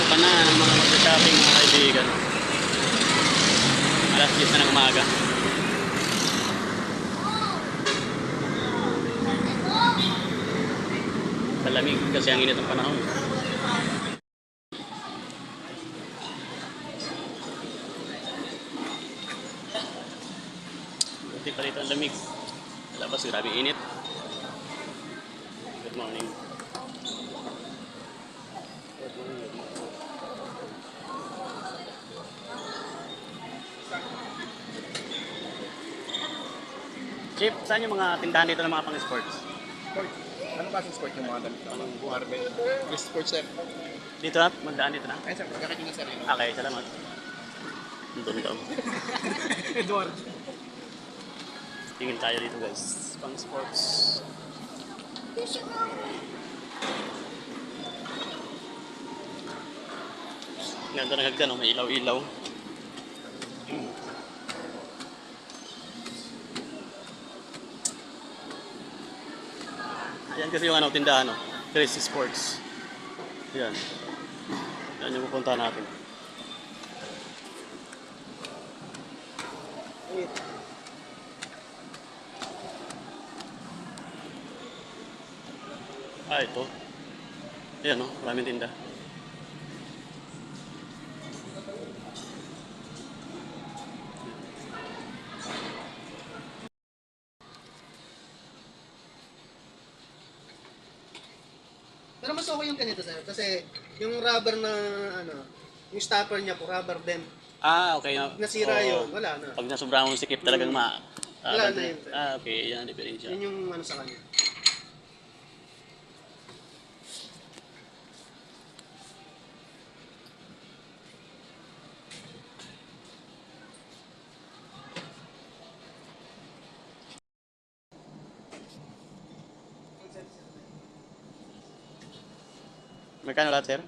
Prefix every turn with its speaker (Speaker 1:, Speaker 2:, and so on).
Speaker 1: pa na ng mga mag-shopping mga kaibigan. Alas 10 na ng umaga. Malamig kasi ang init ng panahon. Buti pa rito ang lamig. Labas, grabe init. Good morning. Good morning. Chip, saan yung mga tindahan dito ng mga pang-sports?
Speaker 2: Sport. Anong klaseng sport yung mga damit? Anong barbell? Wrist sport, sir.
Speaker 1: Dito na? Magdaan dito na?
Speaker 2: Ayun, sir. Pagkakit nyo na, sir.
Speaker 1: Okay, salamat. Doon daw.
Speaker 2: Edward.
Speaker 1: Tingin tayo dito guys. Pang-sports. Ganda ng hagdan, may ilaw-ilaw. Yan kasi yung tindahan, Crazy Sports. Yan. Yan yung pupuntahan natin. Ito. Ayan, maraming tinda.
Speaker 3: Pero mas okay yung ganito, sir. Kasi yung rubber na, yung stopper niya po, rubber din.
Speaker 1: Okay.
Speaker 3: Nasira yun, wala na.
Speaker 1: Pag nasobrahan mo sikip talagang
Speaker 3: Wala na yun.
Speaker 1: Okay. Yan ang diferensya.
Speaker 3: Yun yung sa kanya.
Speaker 1: Magkano lahat, sir?